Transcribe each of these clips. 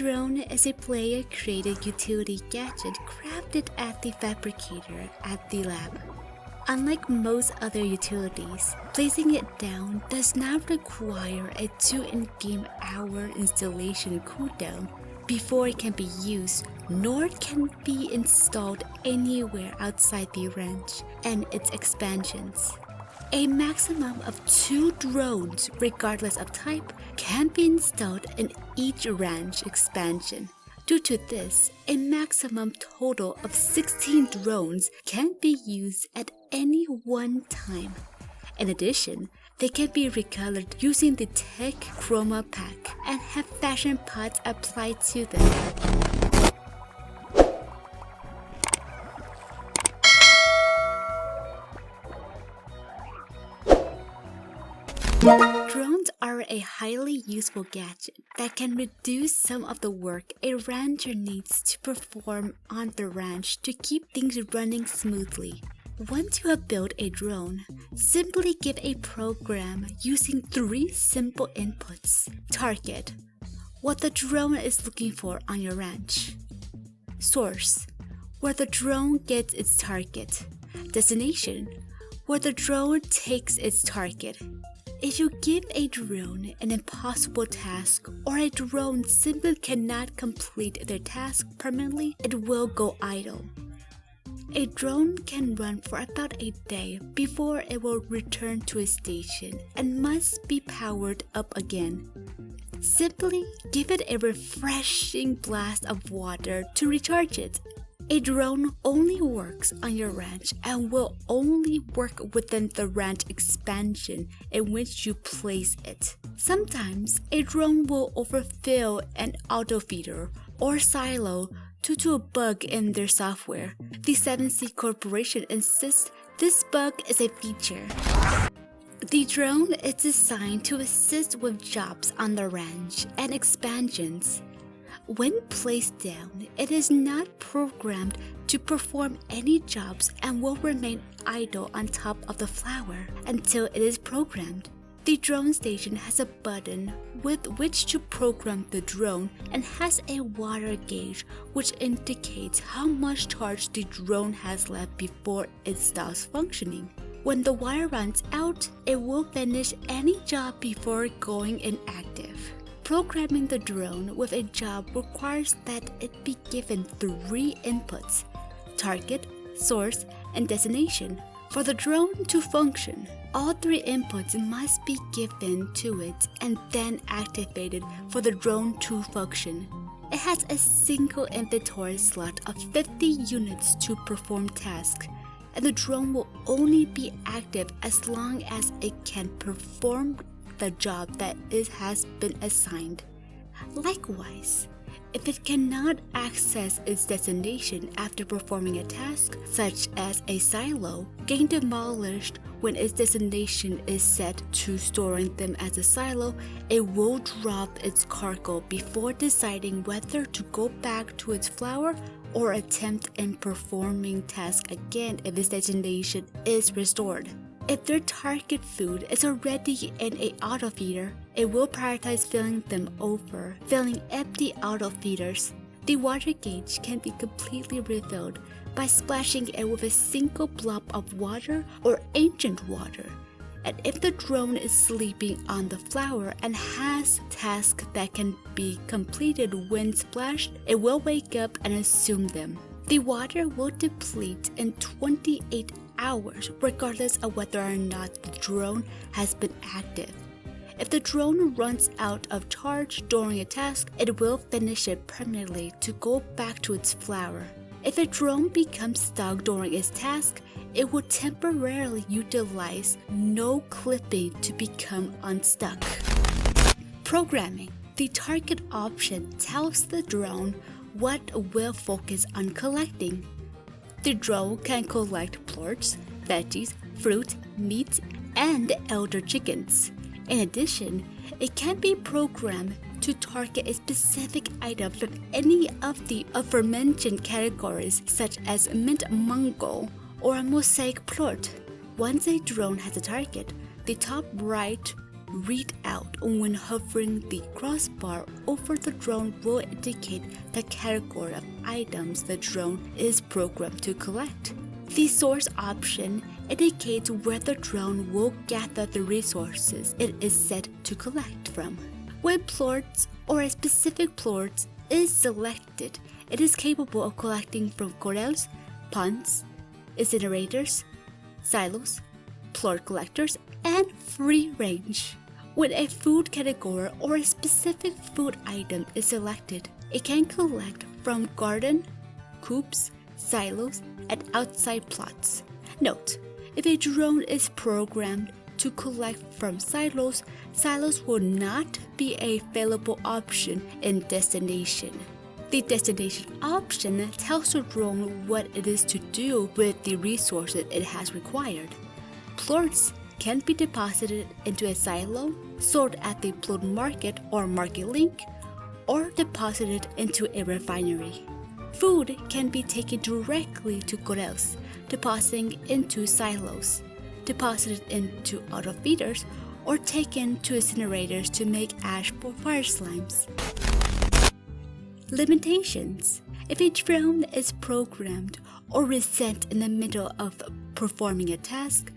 drone is a player-created utility gadget crafted at the fabricator at the lab. Unlike most other utilities, placing it down does not require a 2 in-game hour installation cooldown before it can be used, nor can be installed anywhere outside the range and its expansions. A maximum of 2 drones, regardless of type, can be installed in each range expansion. Due to this, a maximum total of 16 drones can be used at any one time. In addition, they can be recolored using the Tech Chroma pack and have fashion pots applied to them. Drones are a highly useful gadget that can reduce some of the work a rancher needs to perform on the ranch to keep things running smoothly. Once you have built a drone, simply give a program using 3 simple inputs. Target: what the drone is looking for on your ranch. Source: where the drone gets its target. Destination: where the drone takes its target. If you give a drone an impossible task or a drone simply cannot complete their task permanently, it will go idle. A drone can run for about a day before it will return to its station and must be powered up again. Simply give it a refreshing blast of water to recharge it. A drone only works on your ranch and will only work within the ranch expansion in which you place it. Sometimes a drone will overfill an autofeeder or silo due to a bug in their software. The CORRUPTED Corporation insists this bug is a feature. The drone is designed to assist with jobs on the ranch and expansions. When placed down, it is not programmed to perform any jobs and will remain idle on top of the flower until it is programmed. The drone station has a button with which to program the drone and has a water gauge which indicates how much charge the drone has left before it stops functioning. When the water runs out, it will finish any job before going inactive. Programming the drone with a job requires that it be given 3 inputs: target, source, and destination. For the drone to function, all 3 inputs must be given to it and then activated for the drone to function. It has a single inventory slot of 50 units to perform tasks, and the drone will only be active as long as it can perform the job that it has been assigned. Likewise, if it cannot access its destination after performing a task, such as a silo, getting demolished when its destination is set to storing them as a silo, it will drop its cargo before deciding whether to go back to its flower or attempt in performing task again if its destination is restored. If their target food is already in an autofeeder, it will prioritize filling them over, filling empty autofeeders. The water gauge can be completely refilled by splashing it with a single blob of water or ancient water. And if the drone is sleeping on the flower and has tasks that can be completed when splashed, it will wake up and assume them. The water will deplete in 28 hours, regardless of whether or not the drone has been active. If the drone runs out of charge during a task, it will finish it permanently to go back to its flower. If a drone becomes stuck during its task, it will temporarily utilize no clipping to become unstuck. Programming. The target option tells the drone what will focus on collecting. The drone can collect plorts, veggies, fruit, meat, and elder chickens. In addition, it can be programmed to target a specific item from any of the aforementioned categories, such as mint mango or a mosaic plort. Once a drone has a target, the top right read out when hovering the crossbar over the drone will indicate the category of items the drone is programmed to collect. The source option indicates where the drone will gather the resources it is set to collect from. When plots or a specific plot is selected, it is capable of collecting from corrals, ponds, incinerators, silos, plot collectors, and free range. When a food category or a specific food item is selected, it can collect from garden, coops, silos, and outside plots. Note, if a drone is programmed to collect from silos, silos will not be a available option in destination. The destination option tells the drone what it is to do with the resources it has required. Plots can be deposited into a silo, sold at the plot market or market link, or deposited into a refinery. Food can be taken directly to corrals, depositing into silos, deposited into auto feeders, or taken to incinerators to make ash for fire slimes. Limitations. If a drone is programmed or reset in the middle of performing a task,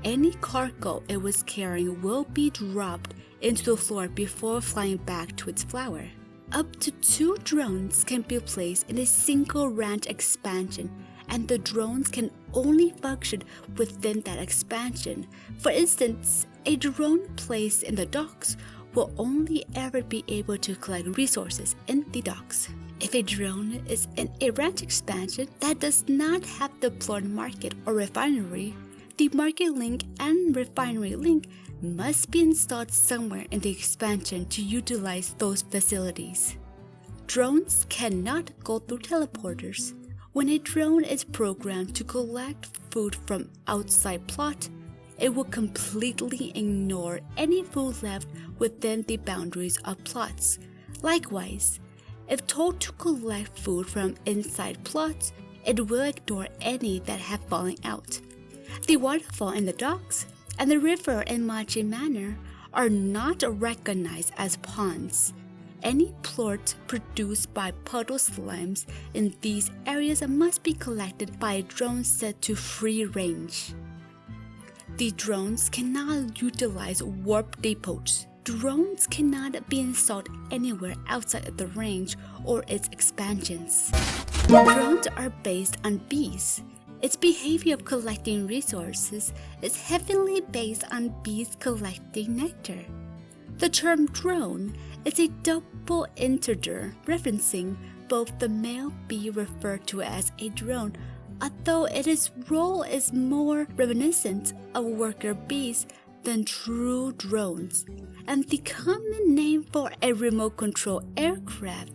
any cargo it was carrying will be dropped into the floor before flying back to its flower. Up to 2 drones can be placed in a single ranch expansion, and the drones can only function within that expansion. For instance, a drone placed in the docks will only ever be able to collect resources in the docks. If a drone is in a ranch expansion that does not have the plot market or refinery, the market link and refinery link must be installed somewhere in the expansion to utilize those facilities. Drones cannot go through teleporters. When a drone is programmed to collect food from outside plot, it will completely ignore any food left within the boundaries of plots. Likewise, if told to collect food from inside plots, it will ignore any that have fallen out. The waterfall in the docks and the river in Machi Manor are not recognized as ponds. Any plot produced by puddle slimes in these areas must be collected by a drone set to free range. The drones cannot utilize warp depots. Drones cannot be installed anywhere outside of the range or its expansions. Drones are based on bees. Its behavior of collecting resources is heavily based on bees collecting nectar. The term drone is a double integer referencing both the male bee referred to as a drone, although its role is more reminiscent of worker bees than true drones, and the common name for a remote control aircraft.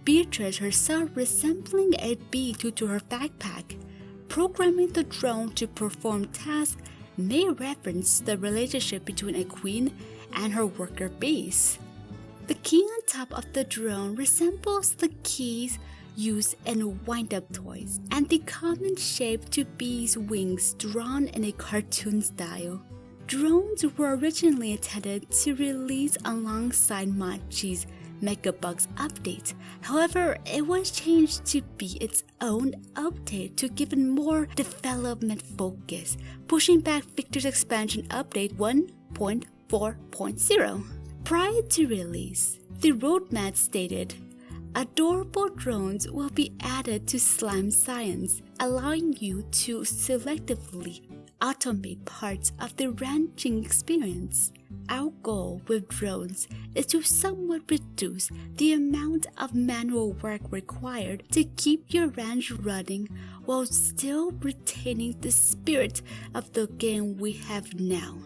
Beatrice herself resembling a bee due to her backpack. Programming the drone to perform tasks may reference the relationship between a queen and her worker bees. The key on top of the drone resembles the keys used in wind-up toys, and the common shape to bees' wings drawn in a cartoon style. Drones were originally intended to release alongside Machi's Megabugs update. However, it was changed to be its own update to give it more development focus, pushing back Victor's expansion update 1.4.0. Prior to release, the roadmap stated, adorable drones will be added to Slime Science, allowing you to selectively automate parts of the ranching experience. Our goal with drones is to somewhat reduce the amount of manual work required to keep your ranch running while still retaining the spirit of the game we have now.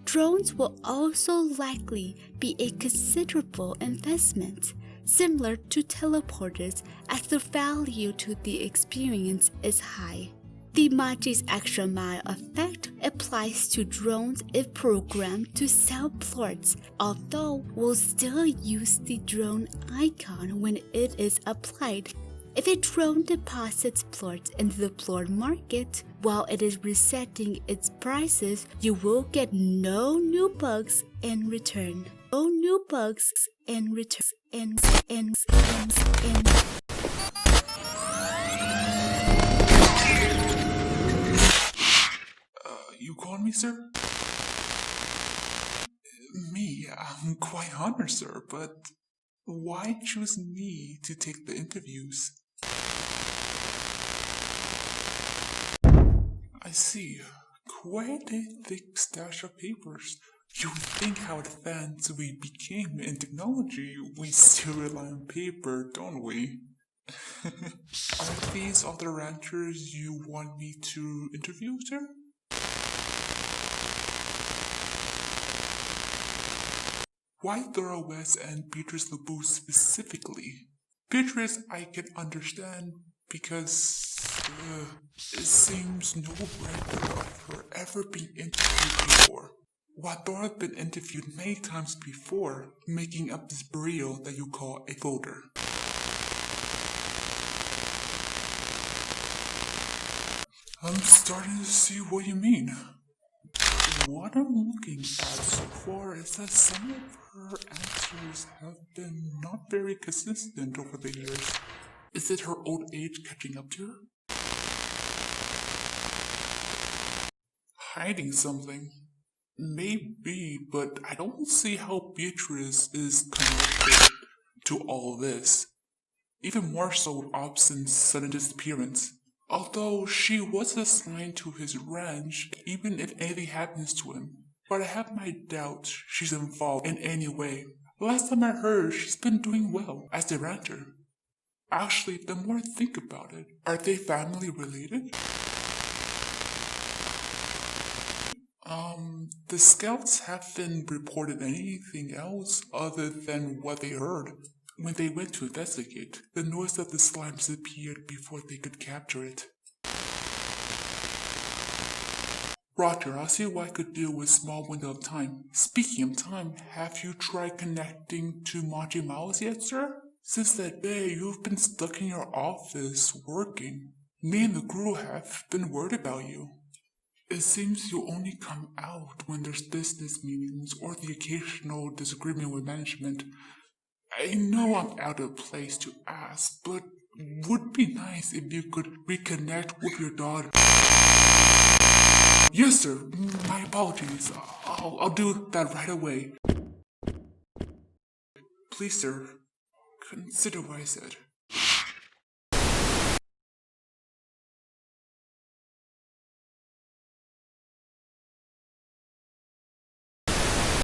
Drones will also likely be a considerable investment, similar to teleporters, as the value to the experience is high. The Machi's extra mile effect applies to drones if programmed to sell plots, although we'll still use the drone icon when it is applied. If a drone deposits plots into the plot market while it is resetting its prices, you will get no new bugs in return. No new bugs in return. You called me, sir? Me? I'm quite honored, sir, but why choose me to take the interviews? I see. Quite a thick stash of papers. You think how advanced we became in technology. We still rely on paper, don't we? Are these all the ranchers you want me to interview, sir? Why Thoroughwest and Beatrice LeBoux specifically? Beatrice I can understand because it seems no record of her ever being interviewed before. While Thor had been interviewed many times before, making up this burrito that you call a folder. I'm starting to see what you mean. What I'm looking at so far is that some of her answers have been not very consistent over the years. Is it her old age catching up to her? Hiding something? Maybe, but I don't see how Beatrice is connected to all this. Even more so with Obson's sudden disappearance. Although she was assigned to his ranch, even if anything happens to him. But I have my doubts she's involved in any way. Last time I heard, she's been doing well as a rancher. Actually, the more I think about it, are they family related? The scouts haven't reported anything else other than what they heard. When they went to investigate, the noise of the slime disappeared before they could capture it. Roger, I'll see what I could do with a small window of time. Speaking of time, have you tried connecting to Monty Miles yet, sir? Since that day, you've been stuck in your office working. Me and the crew have been worried about you. It seems you only come out when there's business meetings or the occasional disagreement with management. I know I'm out of place to ask, but would be nice if you could reconnect with your daughter. Yes, sir. My apologies. I'll do that right away. Please, sir, consider what I said.